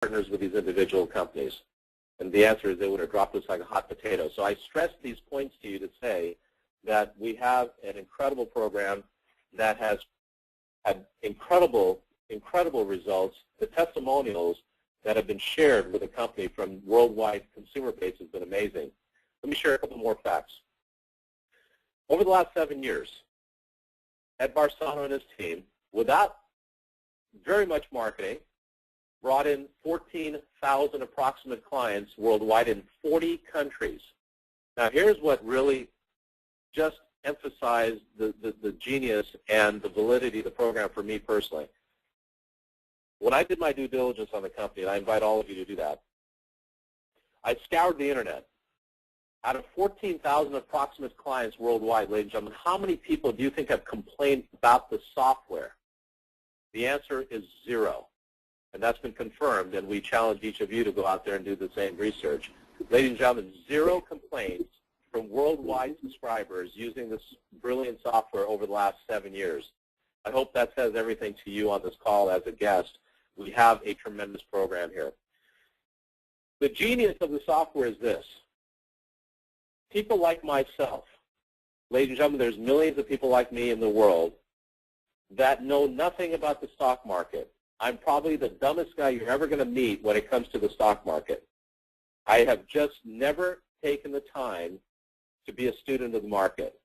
partners with these individual companies? And the answer is they would have dropped us like a hot potato. So I stress these points to you to say that we have an incredible program that has had incredible results. The testimonials that have been shared with the company from worldwide consumer base has been amazing. Let me share a couple more facts. Over the last 7 years, Ed Barsano and his team, without very much marketing, brought in 14,000 approximate clients worldwide in 40 countries. Now, here's what really just emphasized the genius and the validity of the program for me personally. When I did my due diligence on the company, and I invite all of you to do that, I scoured the internet. Out of 14,000 approximate clients worldwide, ladies and gentlemen, how many people do you think have complained about the software? The answer is 0. And that's been confirmed, and we challenge each of you to go out there and do the same research. Ladies and gentlemen, 0 complaints from worldwide subscribers using this brilliant software over the last 7 years. I hope that says everything to you on this call as a guest. We have a tremendous program here. The genius of the software is this. People like myself, ladies and gentlemen, there's millions of people like me in the world that know nothing about the stock market. I'm probably the dumbest guy you're ever going to meet when it comes to the stock market. I have just never taken the time to be a student of the market.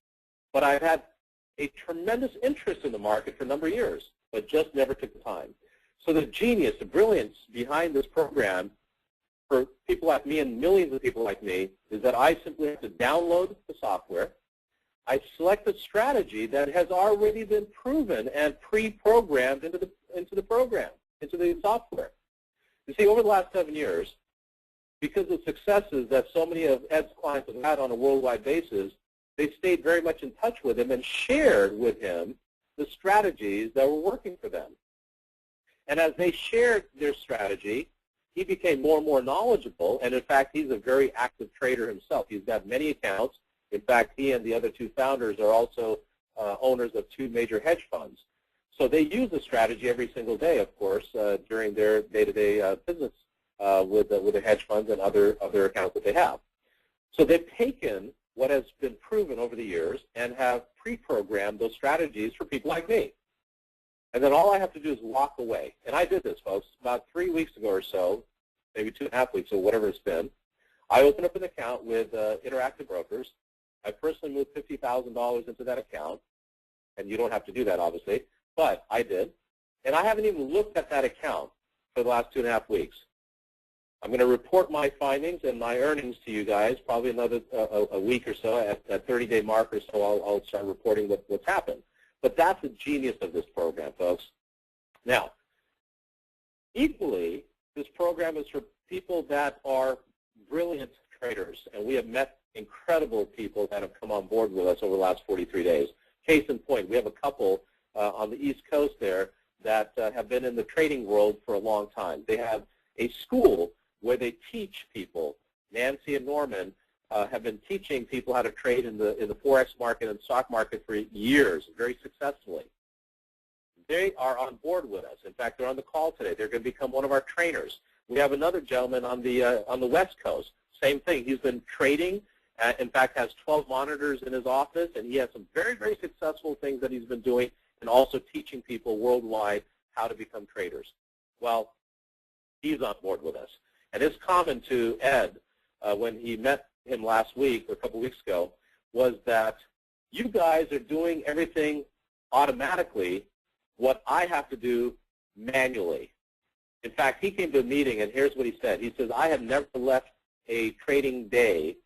But I've had a tremendous interest in the market for a number of years, but just never took the time. So the genius, the brilliance behind this program for people like me and millions of people like me is that I simply have to download the software. I select a strategy that has already been proven and pre-programmed into the program, into the software. You see, over the last 7 years, because of the successes that so many of Ed's clients have had on a worldwide basis, they stayed very much in touch with him and shared with him the strategies that were working for them. And as they shared their strategy, he became more and more knowledgeable, and in fact, he's a very active trader himself. He's got many accounts. In fact, he and the other 2 founders are also owners of 2 major hedge funds. So they use the strategy every single day, of course, during their day-to-day business with the hedge funds and other accounts that they have. So they've taken what has been proven over the years and have pre-programmed those strategies for people like me. And then all I have to do is walk away. And I did this, folks, about 3 weeks ago or so, maybe 2.5 weeks or whatever it's been. I opened up an account with Interactive Brokers. I personally moved $50,000 into that account. And you don't have to do that, obviously, but I did. And I haven't even looked at that account for the last 2.5 weeks. I'm going to report my findings and my earnings to you guys probably another a week or so. At that 30-day mark or so, I'll start reporting what's happened. But that's the genius of this program, folks. Now, equally, this program is for people that are brilliant traders, and we have met incredible people that have come on board with us over the last 43 days. Case in point, we have a couple on the East Coast there that have been in the trading world for a long time. They have a school where they teach people. Nancy and Norman have been teaching people how to trade in the Forex market and stock market for years, very successfully. They are on board with us. In fact, they're on the call today. They're going to become one of our trainers. We have another gentleman on the West Coast. Same thing. He's been trading. In fact, has 12 monitors in his office, and he has some very, very successful things that he's been doing, and also teaching people worldwide how to become traders. Well, he's on board with us. And his comment to Ed when he met him last week, or a couple weeks ago, was that you guys are doing everything automatically, what I have to do manually. In fact, he came to a meeting, and here's what he said. He says, I have never left a trading day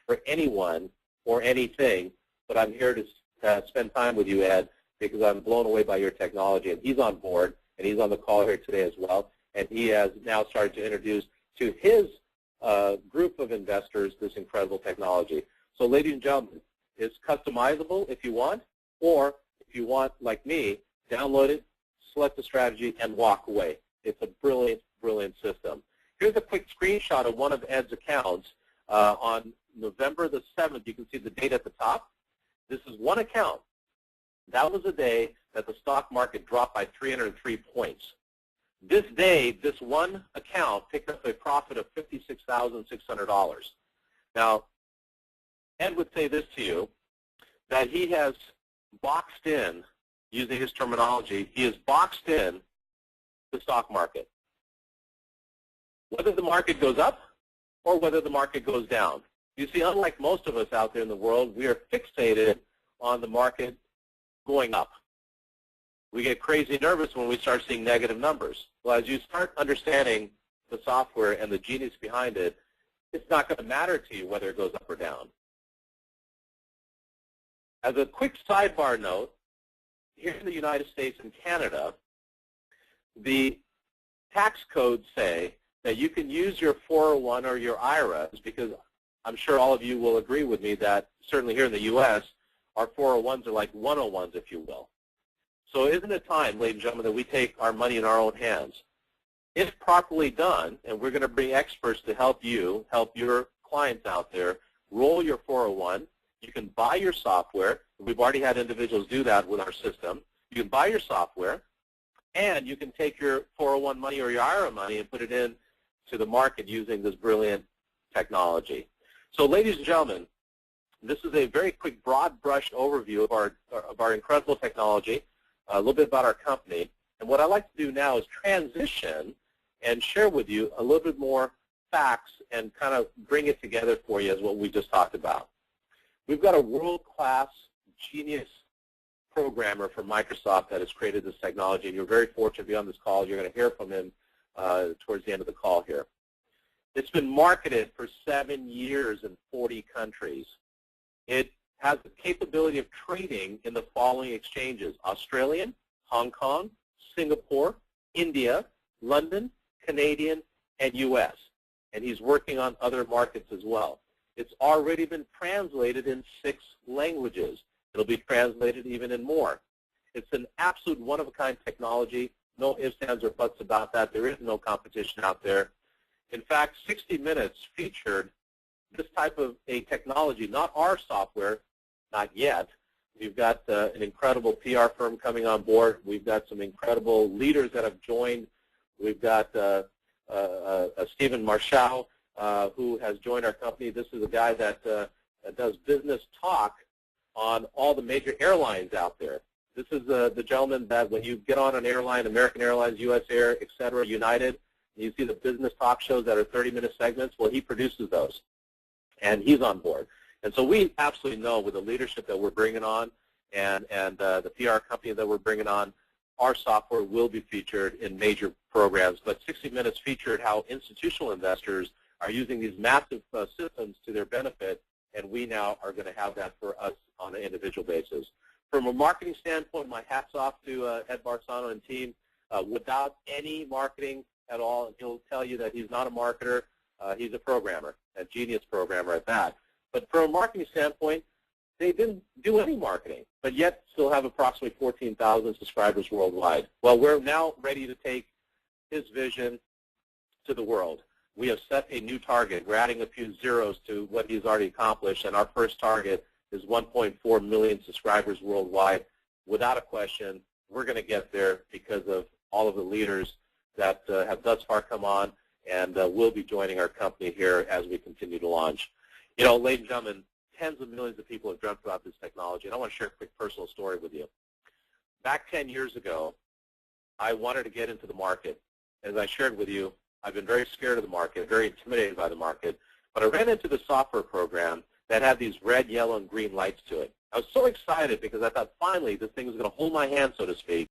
for anyone or anything, but I'm here to spend time with you, Ed, because I'm blown away by your technology. And he's on board, and he's on the call here today as well, and he has now started to introduce to his group of investors this incredible technology. So, ladies and gentlemen, it's customizable if you want, or if you want, like me, download it, select the strategy, and walk away. It's a brilliant, brilliant system. Here's a quick screenshot of one of Ed's accounts on November the 7th. You can see the date at the top. This is one account. That was the day that the stock market dropped by 303 points. This day, this one account picked up a profit of $56,600. Now, Ed would say this to you, that he has boxed in, using his terminology, he has boxed in the stock market. Whether the market goes up or whether the market goes down. You see, unlike most of us out there in the world, we are fixated on the market going up. We get crazy nervous when we start seeing negative numbers. Well, as you start understanding the software and the genius behind it, it's not going to matter to you whether it goes up or down. As a quick sidebar note, here in the United States and Canada, the tax codes say that you can use your 401 or your IRAs, because I'm sure all of you will agree with me that certainly here in the U.S., our 401s are like 101s, if you will. So isn't it time, ladies and gentlemen, that we take our money in our own hands? If properly done, and we're going to bring experts to help you, help your clients out there, roll your 401. You can buy your software. We've already had individuals do that with our system. You can buy your software, and you can take your 401 money or your IRA money and put it in to the market using this brilliant technology. So, ladies and gentlemen, this is a very quick, broad brush overview of our incredible technology, a little bit about our company. And what I'd like to do now is transition and share with you a little bit more facts and kind of bring it together for you as what we just talked about. We've got a world-class genius programmer from Microsoft that has created this technology, and you're very fortunate to be on this call. You're going to hear from him towards the end of the call here. It's been marketed for 7 years in 40 countries. It has the capability of trading in the following exchanges: Australian, Hong Kong, Singapore, India, London, Canadian, and U.S. And he's working on other markets as well. It's already been translated in 6 languages. It'll be translated even in more. It's an absolute one-of-a-kind technology. No ifs, ands, or buts about that. There is no competition out there. In fact, 60 Minutes featured this type of a technology, not our software, not yet. We've got an incredible PR firm coming on board. We've got some incredible leaders that have joined. We've got Stephen Marshall, who has joined our company. This is a guy that does business talk on all the major airlines out there. This is the gentleman that when you get on an airline, American Airlines, US Air, et cetera, United, you see the business talk shows that are 30-minute segments. Well, he produces those, and he's on board. And so we absolutely know with the leadership that we're bringing on and the PR company that we're bringing on, our software will be featured in major programs. But 60 Minutes featured how institutional investors are using these massive systems to their benefit, and we now are going to have that for us on an individual basis. From a marketing standpoint, my hat's off to Ed Barsano and team. Without any marketing at all, and he'll tell you that he's not a marketer, he's a programmer, a genius programmer at that. But from a marketing standpoint, they didn't do any marketing, but yet still have approximately 14,000 subscribers worldwide. Well, we're now ready to take his vision to the world. We have set a new target. We're adding a few zeros to what he's already accomplished, and our first target is 1.4 million subscribers worldwide. Without a question, we're going to get there because of all of the leaders that have thus far come on and will be joining our company here as we continue to launch. You know, ladies and gentlemen, tens of millions of people have dreamt about this technology, and I want to share a quick personal story with you. Back 10 years ago, I wanted to get into the market. As I shared with you, I've been very scared of the market, very intimidated by the market, but I ran into the software program that had these red, yellow, and green lights to it. I was so excited because I thought finally this thing was going to hold my hand, so to speak,